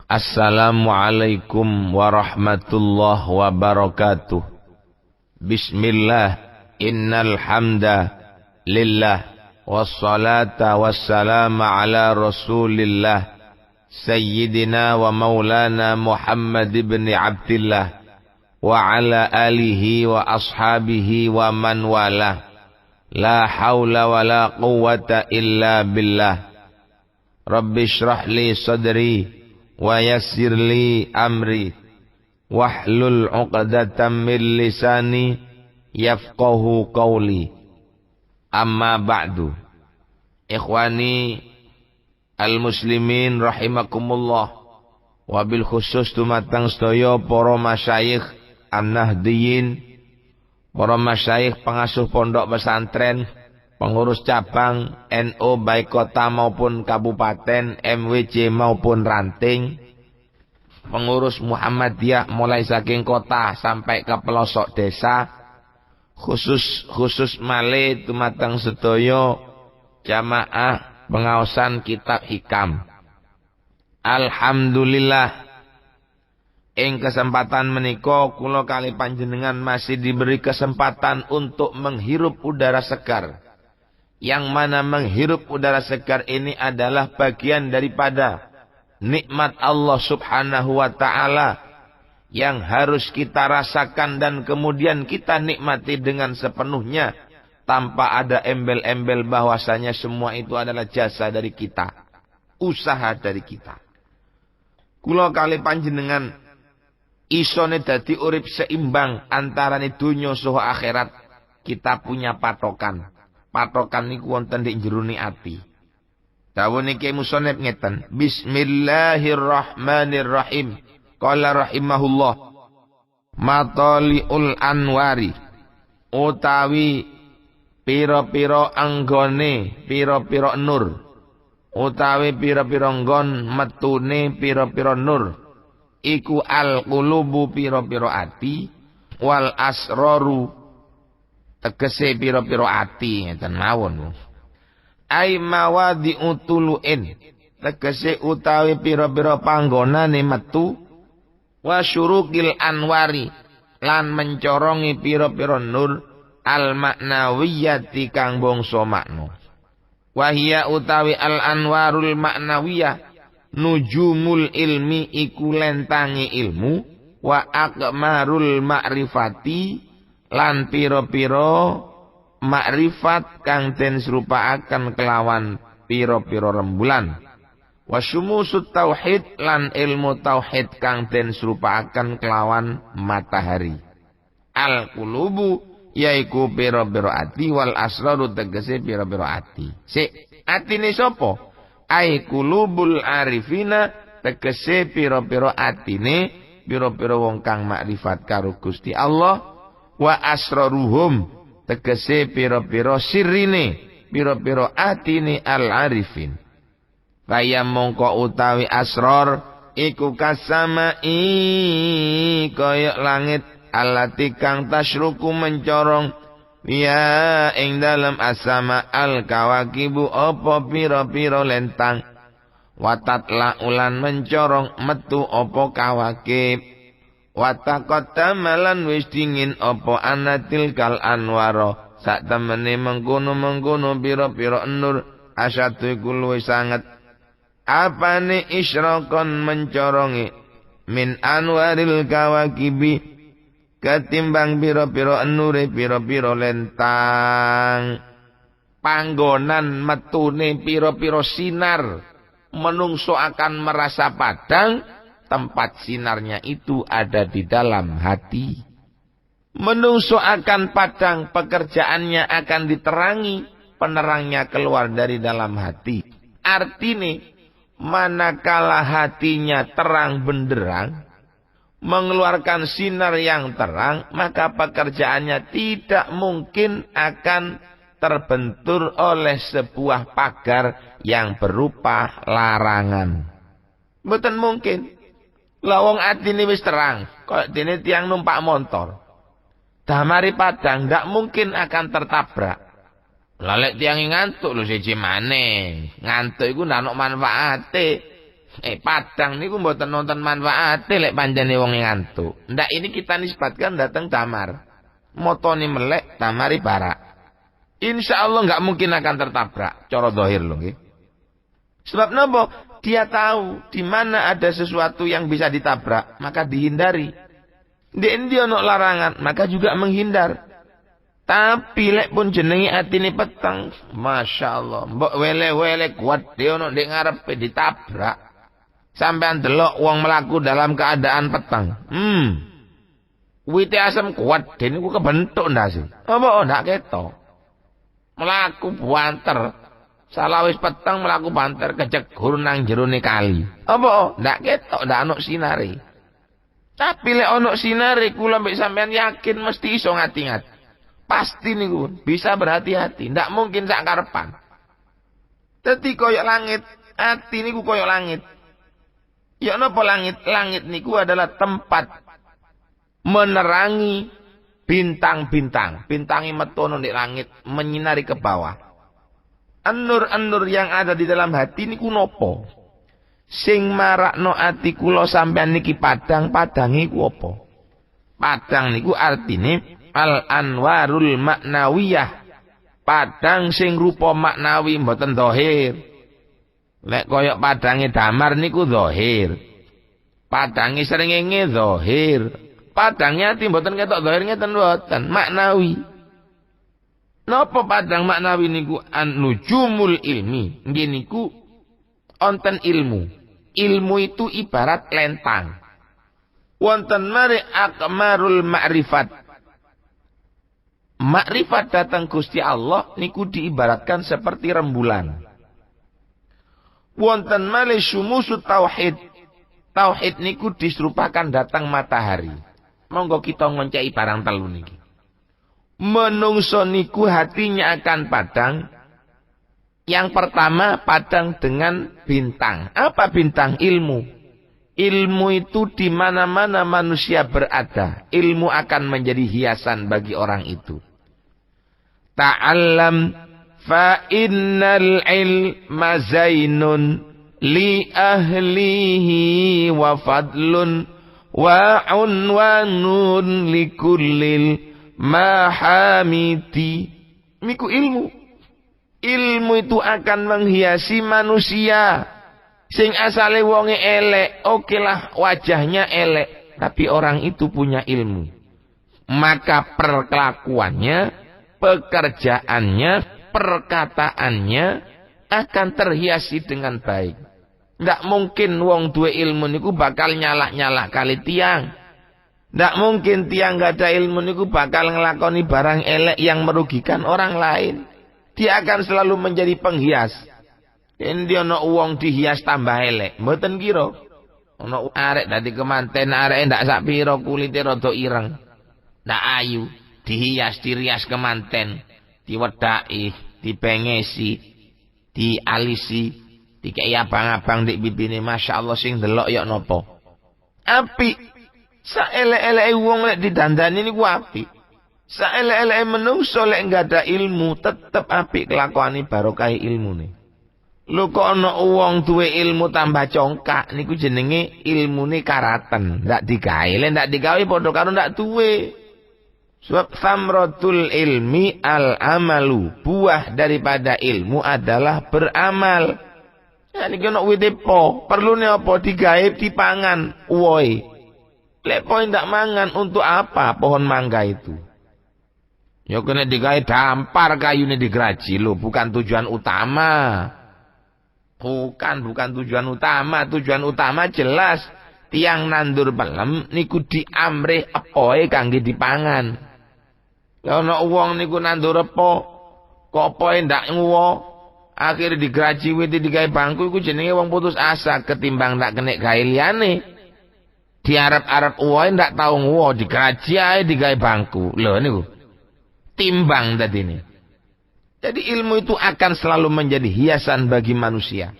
Assalamualaikum warahmatullahi wabarakatuh. Bismillah, innal hamda lillah, wassalata wassalamu ala rasulillah, sayyidina wa maulana Muhammad ibn Abdillah, wa ala alihi wa ashabihi wa man walah. La hawla wa la quwwata illa billah. Rabbi shrah li sadri wa yassir li amri wahlul 'uqdatam min lisani yafqahu qawli. Amma ba'du. Ikhwani al-muslimin rahimakumullah, wabil khusus dumateng sedaya para masyayikh an-nahdhiyin, para masyayikh pengasuh pondok pesantren, pengurus cabang NU baik kota maupun kabupaten, MWJ maupun ranting, pengurus Muhammadiyah mulai saking kota sampai ke pelosok desa, khusus malih dumateng sedaya jamaah pengaosan kitab hikam. Alhamdulillah, ing kesempatan menika kula kali panjenengan masih diberi kesempatan untuk menghirup udara segar. Yang mana menghirup udara segar ini adalah bagian daripada nikmat Allah subhanahu wa ta'ala yang harus kita rasakan dan kemudian kita nikmati dengan sepenuhnya tanpa ada embel-embel bahwasanya semua itu adalah jasa dari kita, usaha dari kita. Kula kali panjenengan isone dadi urip seimbang antarane dunya saha akhirat, kita punya patokan. Patokan niku wonten ing jerone ati. Dawuh niki musannif ngeten, Bismillahirrahmanirrahim. Qala rahimahullah, mataliul anwari, utawi pira-pira anggone pira-pira nur, utawi pira-pira nggon metune pira-pira nur, iku al qulubu pira-pira ati, wal asraru tegese pira-pira ati ngeten mawon. Ai mawadi utuluin, tegese utawi pira-pira panggonane metu, wa syurukil anwari, lan mencorongi pira-pira nur al maknawiyati kang bangsa makna. Wa hiya utawi al anwarul maknawiyah, nujumul ilmi iku lentangi ilmu, wa akmarul ma'rifati, lan piro-piro makrifat kang den serupaaken kelawan piro-piro rembulan. Wasyumusut tauhid, lan ilmu tauhid kang den serupaaken kelawan matahari. Al qulubu yaiku piro-piro ati, wal asraru tegese piro-piro ati. Atine sapa? Ai qulubul arifina, tegese piro-piro atine piro-piro wong kang makrifat karo Gusti Allah. Wa asraruhum, tegese piro-piro sirine, piro-piro atine al-arifin. Kaya mongko utawi asrar, iku kasamai, kaya langit, alati kang tasyruku mencorong, ya ing dalam asama al-kawakibu, opo piro-piro lentang, watatla ulan mencorong, metu opo kawakib, watakotamalan wis dingin opo anatil kal anwaro, sak temene mengkono piro-piro nur, asyadu iku luwih sanget apane isyrokon mencorongi min anwaril kawakibi, ketimbang piro-piro nure piro-piro lentang. Panggonan metune piro-piro sinar, menungso akan merasa padang. Tempat sinarnya itu ada di dalam hati. Menungso akan padang, pekerjaannya akan diterangi, penerangnya keluar dari dalam hati. Artinya, manakala hatinya terang benderang, mengeluarkan sinar yang terang, maka pekerjaannya tidak mungkin akan terbentur oleh sebuah pagar yang berupa larangan. Mboten mungkin. Lawang atine wis terang, kok dene tiang numpak motor. Damari padang ndak mungkin akan tertabrak. Lalek tiang ngantuk lho siji maneh. Ngantuk iku ndak ono manfaate. Padang niku mboten nonton manfaate lek panjene wong ngantuk. Ndak ini kita nisbatkan datang damar. Motone melek, damari barak. Insyaallah enggak mungkin akan tertabrak cara zahir lho nggih. Sebab napa? Dia tahu di mana ada sesuatu yang bisa ditabrak, maka dihindari. Ndek endi ana larangan, maka juga menghindar. Tapi lek pun jenenge atine peteng, masyaallah, mbok wele-wele kuat dia ono ndek ngarepe ditabrak. Sampean delok wong melaku dalam keadaan peteng. Wite asem kuat dene ku kebentuk ndase. Apa ndak ketok. Melaku banter. Salah wis peteng melaku banter kejegur nang jerone kali. Apa ndak ketok ndak ono sinare. Tapi lek ono sinare kula mbek sampean yakin mesti iso ngati-ngati. Pasti niku bisa berhati-hati, ndak mungkin sak karepan. Dadi koyok langit, ati niku koyok langit. Ya napa langit? Langit niku adalah tempat menerangi bintang-bintang. Bintangi metono di langit menyinari ke bawah. Anur-anur yang ada di dalam hati niku nopo? Sing marakno ati kula sampean niki padang iku apa? Padang niku artine al-anwarul maknawiyah. Padang sing rupa maknawi mboten zahir. Lek koyok padange damar niku zahir. Padange srengenge zahir. Padangnya ati mboten ketok zahir ngeten mboten, maknawi. Napa padang maknawi niku an-nujumul ilmi? Nggih niku onten ilmu. Ilmu itu ibarat lentang. Wonten mari akmarul ma'rifat. Makrifat datang Gusti Allah niku diibaratkan seperti rembulan. Wonten malih syumusu tauhid. Tauhid niku diserupakan datang matahari. Monggo kita ngonceki barang telu niki. Menungso niku hatinya akan padang. Yang pertama padang dengan bintang. Apa bintang? Ilmu. Ilmu itu di mana-mana manusia berada. Ilmu akan menjadi hiasan bagi orang itu. Ta'allam fa innal ilma zainun li ahlihi wa fadlun wa unwanun li kullil mahamiti. Niku ilmu. Ilmu itu akan menghiasi manusia. Sing asale wonge elek, okelah wajahnya elek, tapi orang itu punya ilmu. Maka perkelakuannya, pekerjaannya, perkataannya akan terhiasi dengan baik. Ndak mungkin wong duwe ilmu niku bakal nyalak-nyalak kali tiang. Ndak mungkin tiang gak ada ilmu niku bakal ngelakoni barang elek yang merugikan orang lain. Dia akan selalu menjadi penghias. Endi ana wong dihias tambah elek, mboten kira. Ana arek dadi kemanten, areke ndak sak pira kulite rada ireng. Ndak ayu, dihias dirias kemanten, diwedaki, dipengesi, dialisi, dikei abang-abang dik bibine, masyaallah sing delok ya napa. Apik. Sak elek-eleke wong lek didandani niku apik. Sak elek-eleke menungso lek enggak ada ilmu tetep apik kelakuane barokah ilmune. Lho kok ana wong duwe ilmu tambah congkak niku jenenge ilmune karaten, ndak digawe. Lek ndak digawe padha karo ndak duwe. Sebab samratul ilmi al-amalu, buah daripada ilmu adalah beramal. Ya niki ana wite po, perlune apa digawe dipangan, woi. Lek po ndak mangan untuk apa pohon mangga itu? Ya kena digawe dampar kayune digraji lho, bukan tujuan utama. Bukan tujuan utama. Tujuan utama jelas tiang nandur pelem niku diamrih epoe kangge dipangan. Lah ana wong niku nandur epo kok epoe ndak nguwo, akhire digraji wite digawe bangku iku jenenge wong putus asa ketimbang ndak kenek gawe liyane. Diarep-arep uwoe ndak tau nguwo, digraji ae digawe bangku. Lho niku timbang dadine. Jadi ilmu itu akan selalu menjadi hiasan bagi manusia.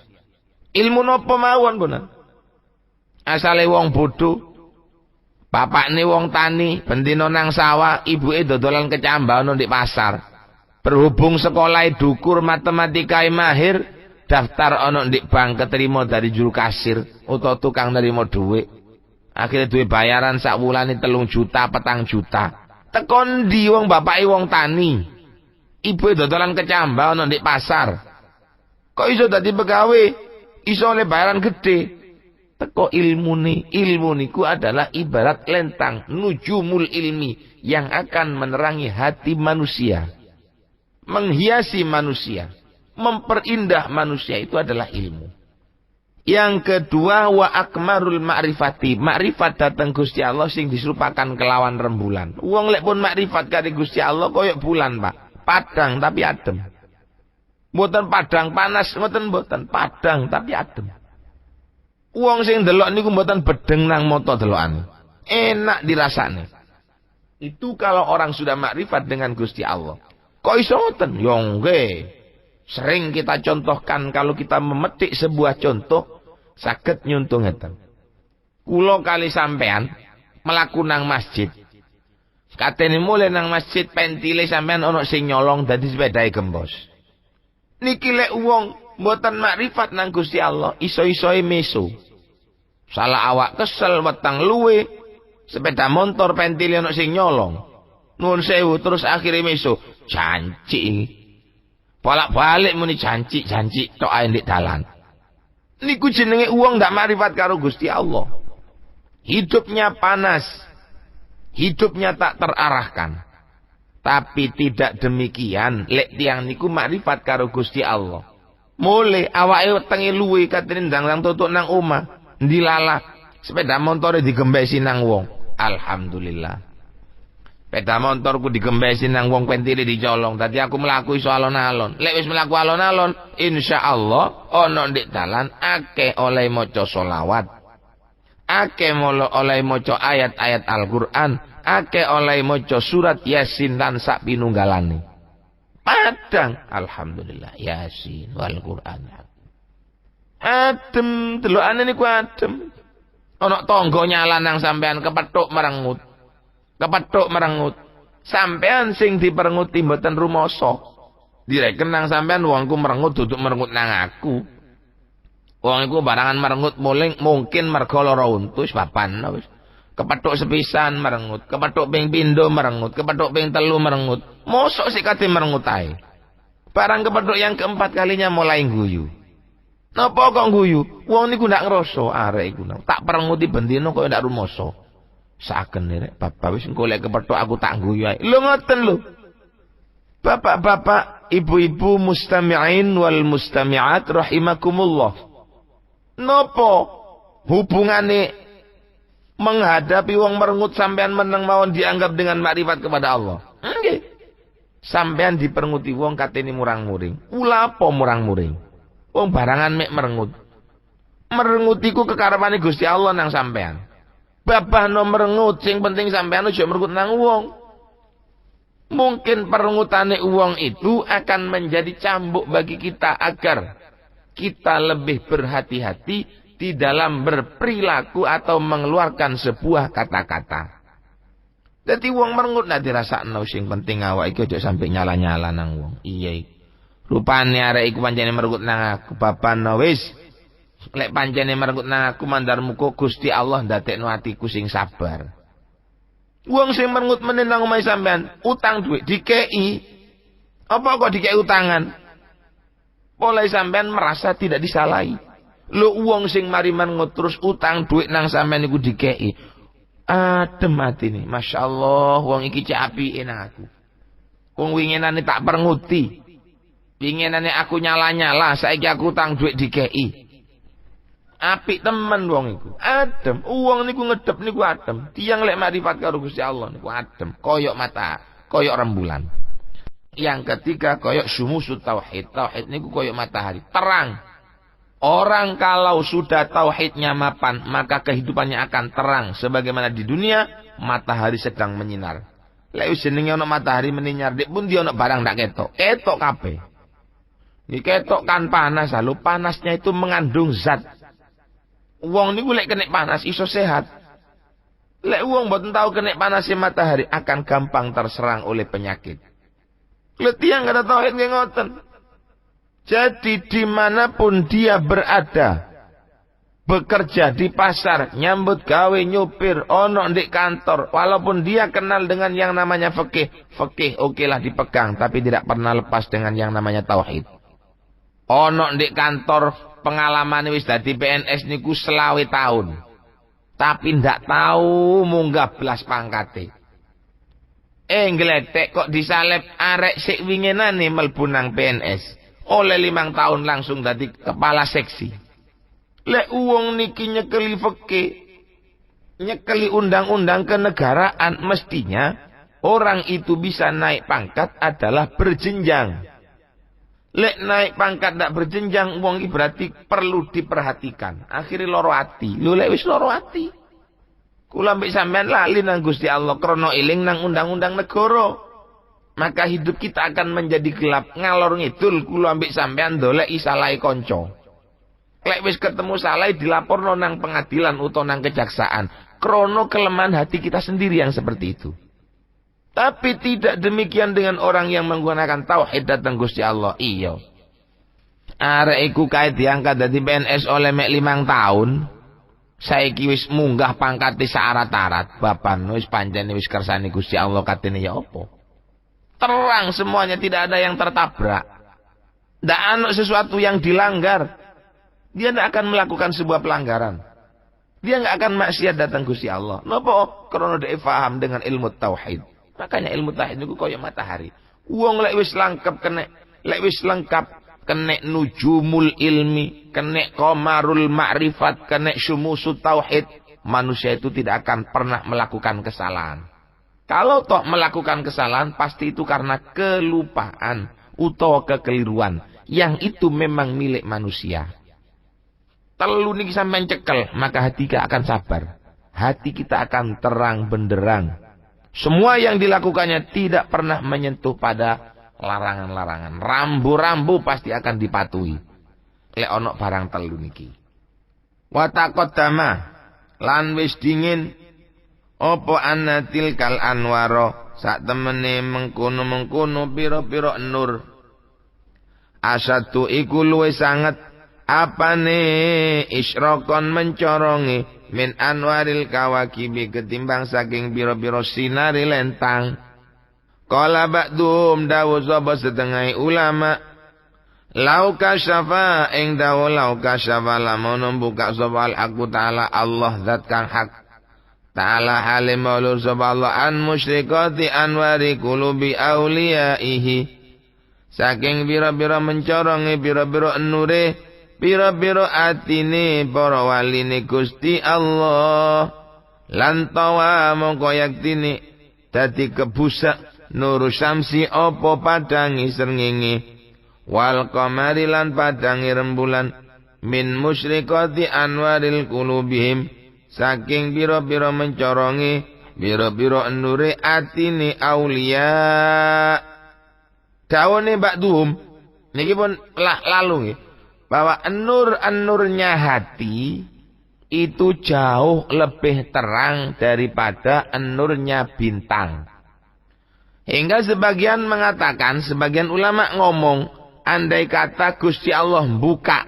Ilmu napa mawon punan. Asale wong bodho, bapakne wong tani, bendina nang sawah, ibuke dodolan kecambah ana di pasar. Berhubung sekolah dukur, matematikae mahir, daftar ono ndik bank keterima dari juru kasir utawa tukang nerima dhuwit. Akhirnya duwe bayaran sak wulane 3 juta, 4 juta. Tekon ndi wong bapake wong tani. Ibu dodolan kecambah ono ndik pasar. Kok iso dadi pegawe? Iso oleh bayaran gede. Teko ilmu niku adalah ibarat lentang nujumul ilmi yang akan menerangi hati manusia, menghiasi manusia, memperindah manusia. Itu adalah ilmu. Yang kedua, wa akmarul ma'rifati, makrifat dateng Gusti Allah sing diserupakan kelawan rembulan. Wong lek pun makrifat karo Gusti Allah koyok bulan, Pak. Padang tapi adem. Mboten padang panas, mboten padang tapi adem. Wong sing delok niku mboten bedeng nang mata delokane. Enak dirasane. Itu kalau orang sudah makrifat dengan Gusti Allah. Kok iso ngoten? Yo nggih. Sering kita contohkan kalau kita memetik sebuah contoh saged nyuntung ngeten. Kula kali sampean mlaku nang masjid. Katene mulai nang masjid pentile sampean ana sing nyolong dadi sepedahe gembos. Niki lek wong mboten makrifat nang Gusti Allah, iso-isoe meso. Salah awak kesel wetang luwe, sepeda motor pentile ana sing nyolong. Nuwun sewu terus akhire meso, janji. Bolak-balik muni janji tok ae ndek dalan. Niku jenenge wong ndak makrifat karo Gusti Allah. Hidupnya panas. Hidupnya tak terarahkan. Tapi tidak demikian lek tiyang niku makrifat karo Gusti Allah. Mulai awake wetenge luwe katene ndang-ndang tutuk nang omah, ndilalah sepeda montore digembesi nang wong. Alhamdulillah. Sepeda motorku digembesi nang wong pentile dicolong. Dadi aku mlaku iso alon-alon. Lek wis mlaku alon-alon, insyaallah ana ndek dalan akeh oleh maca selawat. Akeh oleh maca ayat-ayat Al-Qur'an, akeh oleh maca surat Yasin lan sak pinunggalane. Padang, alhamdulillah, Yasin wal Qur'an. Adem, delokane niku adem. Ana tangga nyala nang sampean kepethuk merengut. Kepethuk merengut. Sampean sing diperenguti mboten rumasa. Direken nang sampean wongku merengut duduk merengut nang aku. Wong iku barangan merengut mungkin merga lara untu wis papan wis. Kepethuk sepisan merengut, kepethuk ping pindho merengut, kepethuk ping 3 merengut. Mosok sik kate merengut ae. Barang kepethuk yang keempat kalinya mulai guyu. Napa kok guyu? Wong niku ndak ngrasa arek iku. Tak perenguti bendino kok ndak rumoso. Saken rek, bapak wis engko lek kepethuk aku tak guyu ae. Lho ngoten lho. Bapak-bapak, ibu-ibu mustami'in wal mustami'at rahimakumullah. Napa hubungane menghadapi wong merengut sampean meneng mawon dianggap dengan makrifat kepada Allah? Nggih. Sampean diperenguti wong katene murang-muring. Ula apa murang-muring? Wong barangan mek merengut. Merengutiku kekarepane Gusti Allah nang sampean. Babah no merengut, sing penting sampean aja merengut nang wong. Mungkin perengutane wong itu akan menjadi cambuk bagi kita agar kita lebih berhati-hati di dalam berperilaku atau mengeluarkan sebuah kata-kata. Dadi wong merengut nak dirasakno, sing penting awak iki aja sampe nyala-nyala nang wong. Iya iki. Rupane arek iku pancene merengut nang aku, babano wis. Lek pancene merengut nang aku mandar muga Gusti Allah ndadekno atiku sing sabar. Wong sing merengut menen nang omahe sampean, utang duit dikei. Apa kok dikei utangan? Oleh sampean merasa tidak disalahi. Lho wong sing mari merengut terus utang duit nang sampean niku dikei. Adem atine, masyaallah wong iki cek apike nang aku. Wong winginane tak perenguti. Winginane aku nyala-nyala, saiki aku utang duit dikei. Apik temen wong iku. Adem, wong niku ngedep niku adem. Tiyang lek makrifat karo Gusti Allah niku adem, koyok mata, koyok rembulan. Yang ketiga koyok syumusut tauhid. Tauhid niku koyok matahari, terang. Orang kalau sudah tauhidnya mapan, maka kehidupannya akan terang. Sebagaimana di dunia matahari sedang menyinar. Lek wis jenenge ana matahari menyinar, dik pun dia ana barang ndak ketok. Ketok kabeh. Iki ketok kan panas, lho panasnya itu mengandung zat. Wong niku lek kena panas iso sehat. Lek wong mboten tahu kena panasnya matahari akan gampang terserang oleh penyakit. Lek tiyang kada tauhid nggih ngoten. Jadi dimanapun dia berada, bekerja di pasar, nyambut gawe, nyupir, ono di kantor, walaupun dia kenal dengan yang namanya fikih, okelah dipegang, tapi tidak pernah lepas dengan yang namanya tauhid. Ono di kantor pengalaman wis dadi PNS niku 20 tahun. Tapi ndak tahu munggah belas pangkate. Ngletek kok disalep arek sik winginane mlebu nang PNS. Oleh 5 tahun langsung dadi kepala seksi. Lek wong niki nyekeli fikih, nyekeli undang-undang kenegaraan, mestinya orang itu bisa naik pangkat adalah berjenjang. Lek naik pangkat ndak berjenjang, wong iki berarti perlu diperhatikan. Akhirnya loro ati. Lho lek wis loro ati, kula mbek sampean lali nang Gusti Allah krana eling nang undang-undang negara. Maka hidup kita akan menjadi gelap ngalor ngidul kula mbek sampean ndoleki salahe kanca. Lek wis ketemu salah dilaporno nang pengadilan utawa nang kejaksaan. Krana kelemahan hati kita sendiri yang seperti itu. Tapi tidak demikian dengan orang yang menggunakan tauhid datang Gusti Allah. Iya. Arek iku kae diangkat dadi PNS oleh mek 5 tahun. Saiki wis munggah pangkate syarat-syarat. Bapan wis pancene wis kersane Gusti Allah katene ya apa? Terang semuanya, tidak ada yang tertabrak. Ndak ana sesuatu yang dilanggar. Dia tidak akan melakukan sebuah pelanggaran. Dia nggak akan maksiat datang Gusti Allah. Napa? Karena dia paham dengan ilmu tauhid. Makanya ilmu tauhid itu kaya matahari. Wong lek wis lengkap kena nujumul ilmi, kena qamarul ma'rifat, kena syumusut tauhid, manusia itu tidak akan pernah melakukan kesalahan. Kalau toh melakukan kesalahan, pasti itu karena kelupaan utawa kekeliruan yang itu memang milik manusia. Telu niki sampean cekel, maka hati kita akan sabar. Hati kita akan terang benderang. Semua yang dilakukannya tidak pernah menyentuh pada larangan-larangan. Rambu-rambu pasti akan dipatuhi. Lek ono barang telu niki. Wa taqaddama lan wis dingin apa anatil kal anwaro sak temene mengkono-mengkono pira-pira nur. Asatu iku luwih sanget apane isyraqon mencorongi min anwaril kawakibi ketimbang saking biro-biro sinari lentang. Qala ba'dhum dawu sapa setengah ulama lau kasyafa ing dawu lau kasyafa lamun buka sapa al-haqu ta'ala Allah zat kang hak ta'ala halim maulur sapa Allah an musyrikati anwari qulubi auliyaihi saking biro-biro mencorongi biro-biro nure biro-biro atine para waline Gusti Allah lan tawa mongko yaktine dadi kebusak nur syamsi apa padangi srengenge wal qamari lan padangi rembulan min musyrikati anwaril qulubihim saking biro-biro mencorongi biro-biro nure atine aulia. Dawone ba'dhum niki pun lalu nggih bahwa an-nurnya hati itu jauh lebih terang daripada an-nurnya bintang. Hingga sebagian mengatakan, sebagian ulama ngomong, andai kata Gusti Allah buka,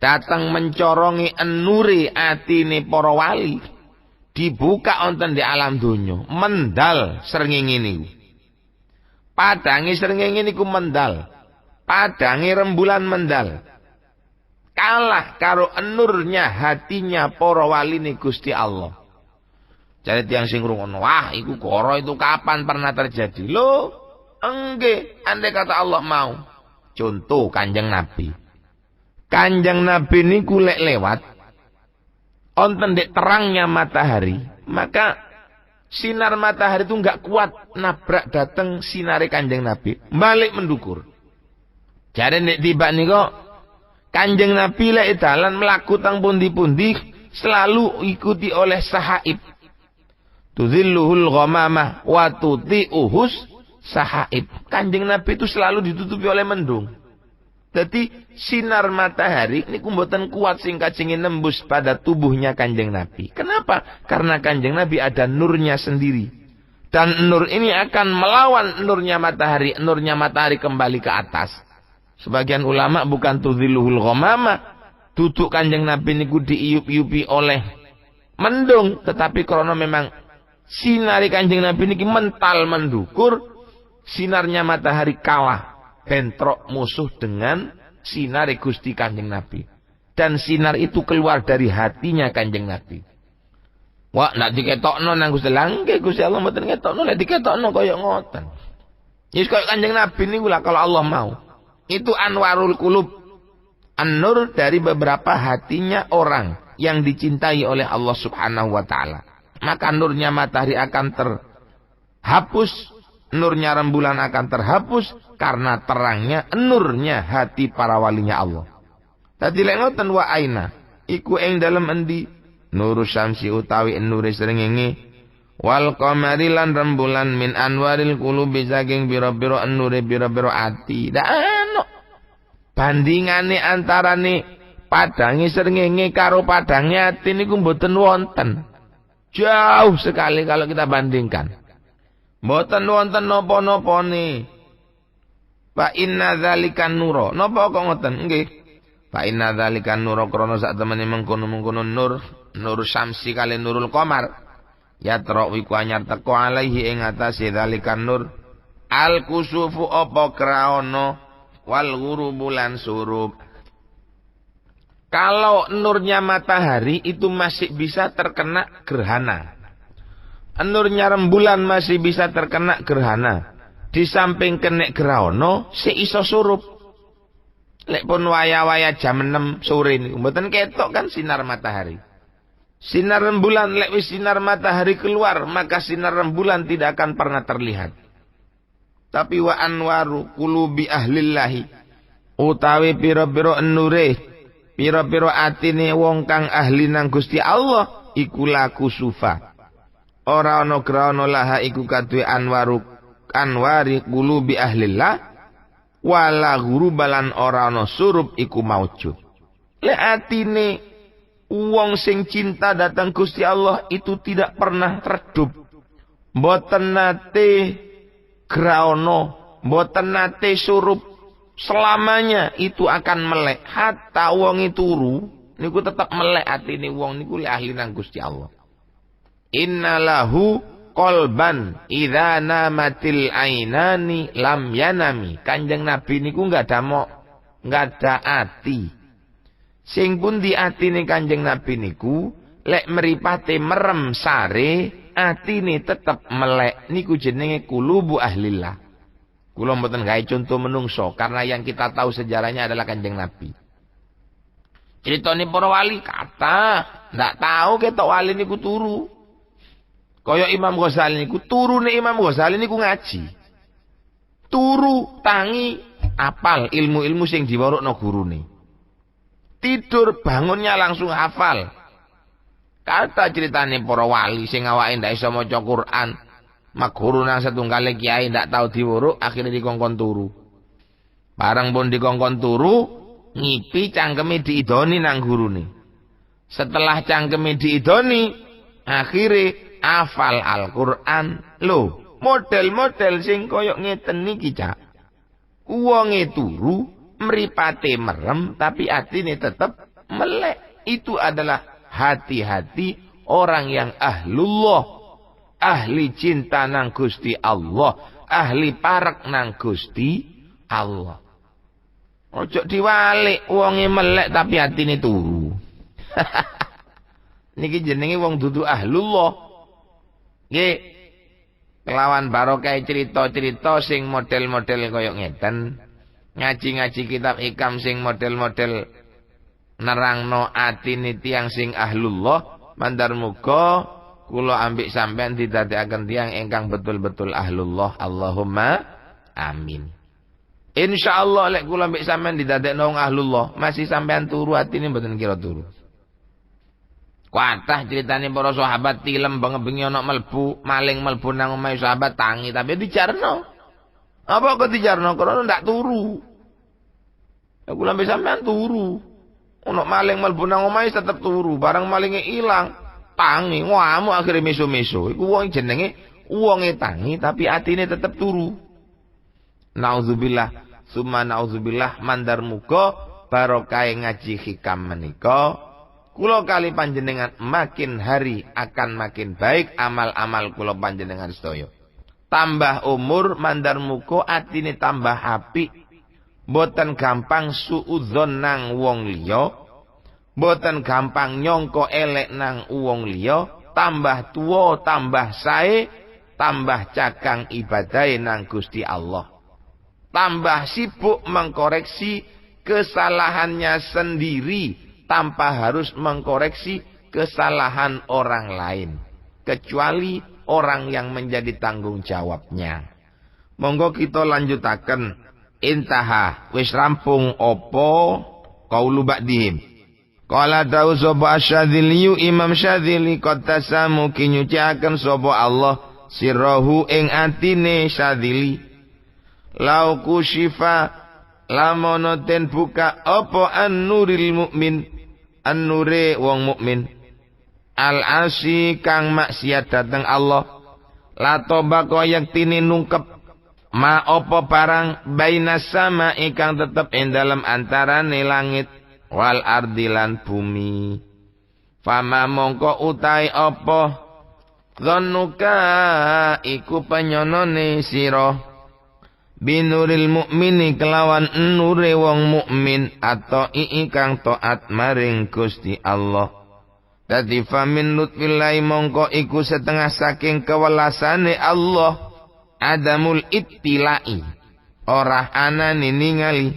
datang mencorongi an-nuri atine para wali, dibuka wonten di alam donya, mendal srengenge niku. Padangi srengenge niku mendal. Padangi rembulan mendal. Kalah karo enurnya hatinya para wali ni Gusti Allah. Jadi tiang sing ngrungokno, wah iku koro itu kapan pernah terjadi? Loh, enggak, andai kata Allah mau. Contoh Kanjeng Nabi. Kanjeng Nabi niku lek lewat onten dek terangnya matahari, maka sinar matahari itu enggak kuat nabrak dateng sinare Kanjeng Nabi, balik mendukur. Jadi nek tiba niko Kanjeng Nabi lek dalan mlaku teng pundi-pundi selalu ikuti oleh sahaib. Tuzilluhul ghamamah wa tuti'uhus sahaib. Kanjeng Nabi itu selalu ditutupi oleh mendung. Jadi sinar matahari niku mboten kuat sing kajenge nembus pada tubuhnya Kanjeng Nabi. Kenapa? Karena Kanjeng Nabi ada nurnya sendiri. Dan nur ini akan melawan nurnya matahari. Nurnya matahari kembali ke atas. Sebagian ulama bukan tudhiluhul ghamama, duduk Kanjeng Nabi niku diiup-iupi oleh mendung, tetapi karena memang sinari Kanjeng Nabi niki mental mendukur, sinarnya matahari kalah bentrok musuh dengan sinari Gusti Kanjeng Nabi. Dan sinar itu keluar dari hatinya Kanjeng Nabi. Wah, nak diketokno nang Gusti Langke, Gusti Allah mboten ngetokno, nek diketokno kaya ngoten. Yes kaya Kanjeng Nabi niku lah kalau Allah mau. Itu anwarul qulub, an-nur dari beberapa hatinya orang yang dicintai oleh Allah Subhanahu wa taala. Maka nurnya matahari akan terhapus, nurnya rembulan akan terhapus karena terangnya nurnya hati para walinya Allah. Tadi lek ngoten wa aina, iku ing dalem endi nurus syamsi utawi nure srengenge wal qamari lan rembulan min anwaril qulubi saking biro-biro nure biro-biro ati. Dak bandingane antarane padange srengenge karo padange ati niku mboten wonten. Jauh sekali kalau kita bandingkan. Mboten wonten napa-napane. Fa inna dzalikan nura. Napa kok ngoten? Nggih. Fa inna dzalikan nura krana sak temene mengkono-mengkono nur syamsi kali nurul qamar. Ya trawi ku anyar teko alaihi ing atase dzalikan nur al kusufu apa kraono wal ghurubu lan surub. Kalau nurnya matahari itu masih bisa terkena gerhana. Nurnya rembulan masih bisa terkena gerhana. Di samping kena graono si iso surup. Lek pun waya-waya jam 6 sore ini mboten ketok kan sinar matahari. Sinar rembulan lek wis sinar matahari keluar, maka sinar rembulan tidak akan pernah terlihat. Tapi wa anwaru qulubi ahlillahi, utawi pira-pira nure, pira-pira atine wong kang ahli nang Gusti Allah iku laku sufa. Ora ana grana laha iku kadue anwari qulubi ahlillah wala gurubalan ora ana surup iku maujud. Lek atine wong sing cinta datang Gusti Allah itu tidak pernah redup. Mboten nate graono, mboten nate surup, selamanya itu akan melek. Hatta wong itu turu niku tetap melek atine wong niku lek ahli nang Gusti Allah. Innalahu qalban idza namatil ainani lam yanami. Kanjeng Nabi niku enggak ada ati. Sing pundi atine Kanjeng Nabi niku lek mripate merem sare atine tetep melek niku jenenge qulubu ahlillah. Kula mboten gawe contoh menungso karena yang kita tahu sejarahnya adalah Kanjeng Nabi. Critane para wali kata ndak tahu ketok wali niku turu. Kaya Imam Ghazali niku turune Imam Ghazali niku ngaji. Turu tangi apal ilmu-ilmu sing diwarukno gurune. Tidur bangunnya langsung hafal. Kata ceritane para wali sing awake ndak iso maca Quran, mak guru nang setunggale kiai ndak tau diwuruk akhirnya dikongkon turu. Barang pun dikongkon turu, ngipi cangkeme diidoni nang gurune. Setelah cangkeme diidoni, akhirnya hafal Al-Quran. Lho, model-model sing koyok ngeten niki cak. Wonge turu, mripate merem, tapi atine tetep melek. Itu adalah hati-hati orang yang ahlullah. Ahli cinta nang Gusti Allah. Ahli parek nang Gusti Allah. Ojo diwalik, wonge melek tapi atine turu. Niki jenenge wong dudu ahlullah. Nggih, kelawan barokah cerita-cerita sing model-model koyok ngeten, ngaji-ngaji kitab ikam sing model-model nerangno atine tiyang sing ahlullah, mandar muga kula ambik sampean didadekaken tiyang ingkang betul-betul ahlullah. Allahumma amin. Insyaallah lek kula ambik sampean didadekno wong ahlullah, masih sampean turu atine mboten kira turu. Kuatah ceritane para sahabat tilem bengi ana melbu, maling melbu nang omahe sahabat tangi tapi dijarno. Apa kok dijarno? Karena ndak turu. Aku lambe sampean turu. Ono maling melbu nang omahe tetep turu, barang malinge ilang, tangi, ngamuk akhire meso-meso. Iku wong jenenge wonge tangi tapi atine tetep turu. Nauzubillah. Summa nauzubillah mandar muga barokah ngaji hikam menika kula kali panjenengan makin hari akan makin baik amal-amal kula panjenengan sedaya. Tambah umur mandar muga atine tambah apik. Mboten gampang suudzon nang wong liya. Mboten gampang nyangka elek nang wong liya. Tambah tuwa tambah sae, tambah cakang ibadahe nang Gusti Allah. Tambah sibuk mengkoreksi kesalahannya sendiri tanpa harus mengkoreksi kesalahan orang lain. Kecuali orang yang menjadi tanggung jawabnya. Monggo kita lanjutaken. Intaha wis rampung opo qaulu ba'dihim. Qala dawu sapa Asyadzili Imam Syadzili qad tasamu kinyucaken sapa Allah sirrahu ing atine Syadzili. Lau kusyifa lamono ten buka apa an-nuril mukmin an-nure wong mukmin al-asi kang maksiat dateng Allah la toba koyak tini nungkep ma apa barang bainas sama ikang tetep ing dalem antarane langit wal ardilan bumi fama mongko utai apa dhannuka iku penyonone sira binuril mukmini kelawan nure wong mukmin atau ikang taat maring Gusti Allah. Dadi famin lutfillahi mongko iku setengah saking kewelasane Allah adamul ittilai ora anane ningali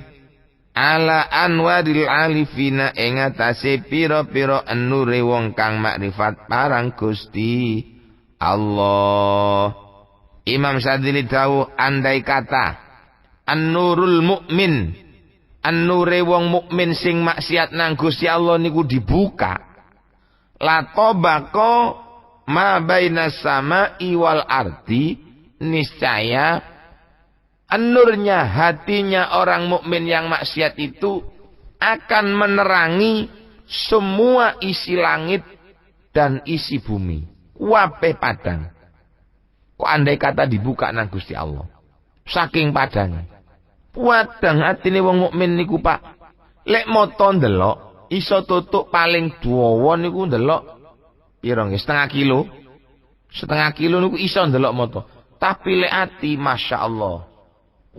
ala anwaril alifina ing atase pira-pira nure wong kang makrifat parang Gusti Allah. Imam Syadzili dawuh andai kata an-nurul mukmin an-nure wong mukmin sing maksiat nang Gusti Allah niku dibuka la tobako ma bainas sama'i wal ardi niscaya an-nurnya hatinya orang mukmin yang maksiat itu akan menerangi semua isi langit dan isi bumi kabeh padang. Kok andai kata dibuka nang Gusti Allah. Saking padang. Padang atine wong mukmin niku Pak. Lek moto ndelok iso tutuk paling dawa niku ndelok pira nggih setengah kilo. Setengah kilo niku iso ndelok moto. Tapi lek ati masyaallah.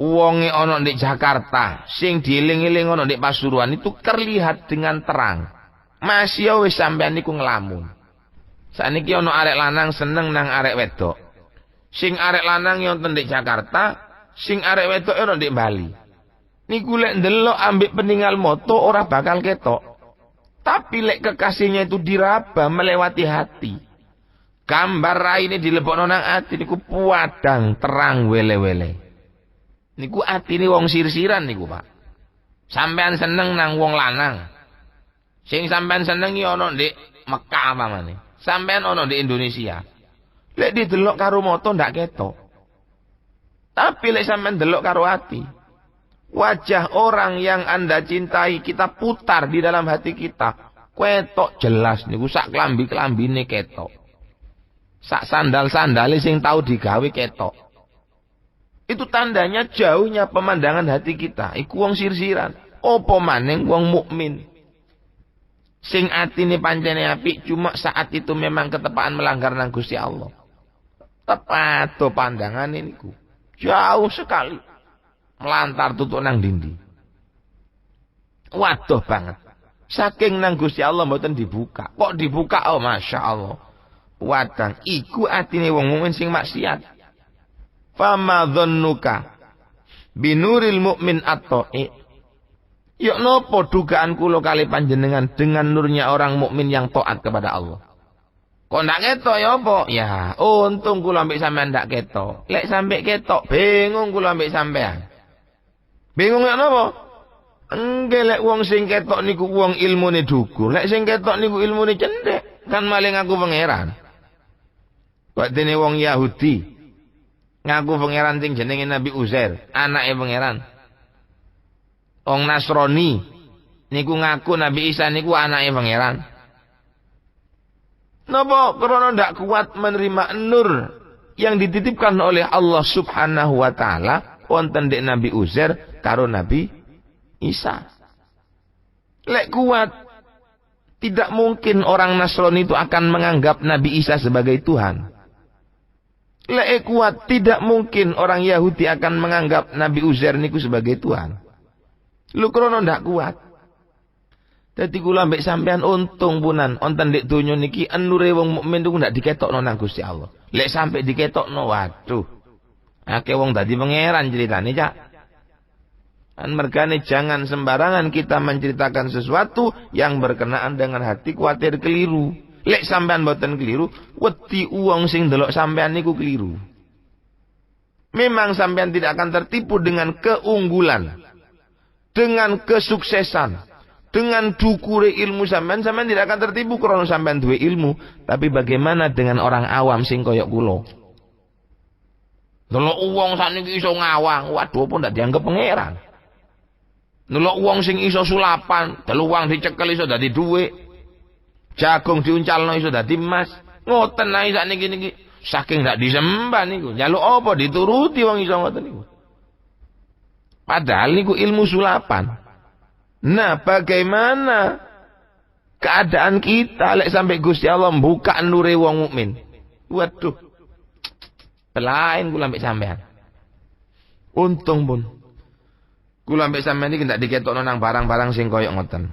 Wonge ana ndek Jakarta, sing dieling-eling ana ndek Pasuruan itu terlihat dengan terang. Masih wis sampean niku ngelamun. Saniki ana arek lanang seneng nang arek wedok. Sing arek lanang yang ndek Jakarta, sing arek wedok ono ndek Bali. Niku lek ndelok ambek peninggal moto ora bakal ketok. Tapi lek kekasihnya itu diraba melewati hati. Gambar raine dilebokno nang ati niku puadang terang wele-wele. Niku atine wong sir-siran niku, Pak. Sampean seneng nang wong lanang. Sing sampean senengi ono ndek Mekah pamane. Sampean ono ndek Indonesia. Lek didelok karo moto ndak ketok. Tapi lek sampean delok karo hati. Wajah orang yang Anda cintai kita putar di dalam hati kita. Ketok jelas niku sak klambi-klambine ketok. Sak sandal-sandale sing tau digawe ketok. Itu tandanya jauhnya pemandangan hati kita. Iku wong sir-siran. Apa maning wong mukmin. Sing atine pancene apik cuma saat itu memang ketepaan melanggar nang Gusti Allah. Tepat to pandangan niku. Jauh sekali. Melantar tutuk nang dindi. Waduh banget. Saking nang Gusti Allah mboten dibuka. Kok dibuka? Oh Masya Allah. Wadang. Iku atine wong mukmin sing maksiat. Fama dhannuka binuril mukmin at-ta'i. Yok nopo dugaan kula kali panjenengan dengan nurnya orang mukmin yang taat kepada Allah. Kok ndak ketok ya apa? Ya, untung kula ambek sampean ndak ketok. Lek sampe ketok, bingung kula ambek sampean. Bingung ya napa? Enggak lek wong sing ketok niku wong ilmune dhugur. Lek sing ketok niku ilmune cendhek, kan maling aku pangeran. Kok dene wong Yahudi ngaku pangeran sing jenenge Nabi Uzair, anake pangeran. Wong Nasrani niku ngaku Nabi Isa niku anake pangeran. Napa karena ndak kuat menerima nur yang dititipkan oleh Allah Subhanahu wa taala wonten dek Nabi Uzair karo Nabi Isa. Lek kuat, tidak mungkin orang Nasrani itu akan menganggap Nabi Isa sebagai Tuhan. Lek kuat, tidak mungkin orang Yahudi akan menganggap Nabi Uzair niku sebagai Tuhan. Lu krono ndak kuat. Dadi kula mbek sampean untung punan, wonten ndek donya niki enure wong mukmin niku ndak diketokno nang Gusti Allah. Lek sampai diketokno, waduh. Akeh wong dadi pangeran ceritane, Cak. Dan mergane jangan sembarangan kita menceritakan sesuatu yang berkenaan dengan hati, kuatir keliru. Lek sampean mboten keliru, wedi uang sing delok sampean niku keliru. Memang sampean tidak akan tertipu dengan keunggulan, dengan kesuksesan, dengan dukure ilmu sampean tidak akan tertipu karena sampean duwe ilmu. Tapi bagaimana dengan orang awam sing koyok kula? Delok uang sakniki iso ngawang, waduh apa ndak dianggap pangeran. Nulok uang sing iso sulapan, telu uang dicekel iso dadi dhuwit. Jagung diuncalno iso dadi emas. Ngoten ae sakniki niki. Saking ndak disembah niku. Njaluk apa dituruti wong iso ngoten niku. Padahal niku ilmu sulapan. Nah, bagaimana keadaan kita lek sampai Gusti Allah membuka nure wong mukmin? Waduh. Pelain kula mbek sampean. Untung pun kula ambek sampeyan iki ndak diketokno nang barang-barang sing koyo ngoten.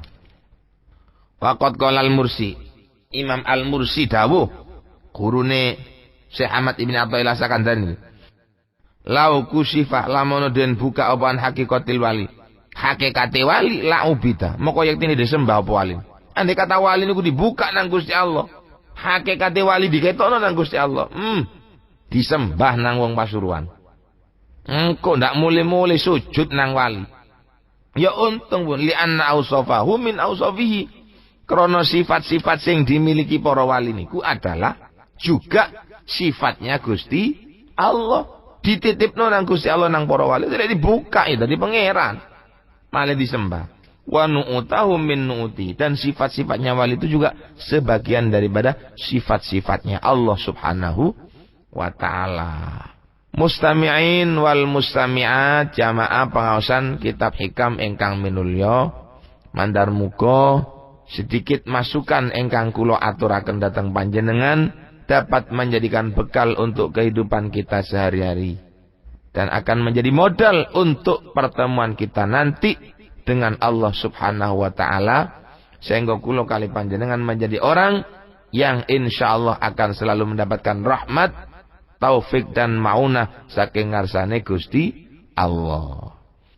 Waqat qala al-Mursi, Imam Al-Mursi dawuh, gurune Syekh Ahmad Ibn Athaillah Sakandari. Lau kusifah lamono den buka apaan hakikatil wali. Hakikate wali la ubida. Moko yektine disembah apa wali. Andai kata wali niku dibuka nang Gusti Allah. Hakikate wali diketokno nang Gusti Allah. Disembah nang wong Pasuruan. Engko ndak mulai-mulai sujud nang wali. Ya untung pun li'anna ausafahu min ausafihi. Krana sifat-sifat sing dimiliki para wali niku adalah juga sifatnya Gusti Allah. Dititipno nang Gusti Allah nang para wali tidak dibuka ya dari pangeran. Malah disembah. Wa nu'tahu min nu'ti, dan sifat-sifatnya wali itu juga sebagian daripada sifat-sifatnya Allah Subhanahu wa taala. Mustami'in wal mustami'at, jamaah pengaosan kitab hikam ingkang minulya, mandar muga sedikit masukan ingkang kula aturaken dhateng panjenengan dapat menjadikan bekal untuk kehidupan kita sehari-hari dan akan menjadi modal untuk pertemuan kita nanti dengan Allah Subhanahu wa taala, sehingga kula kali panjenengan menjadi orang yang insyaallah akan selalu mendapatkan rahmat, taufik dan maunah saking ngarsane Gusti Allah.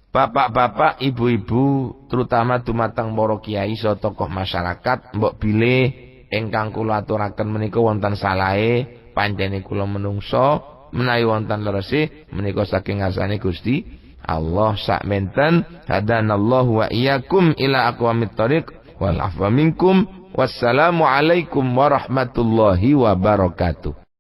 Bapak-bapak, ibu-ibu, terutama dumateng para kiai saha tokoh masyarakat, mbok bilih ingkang kula aturaken menika wonten salahe, pancene kula menungso, menawi wonten lerese menika saking ngarsane Gusti Allah. Sakmenten hadanallahu wa iyyakum ila aqwamit thoriq wal afwa minkum. Wassalamu alaikum warahmatullahi wabarakatuh.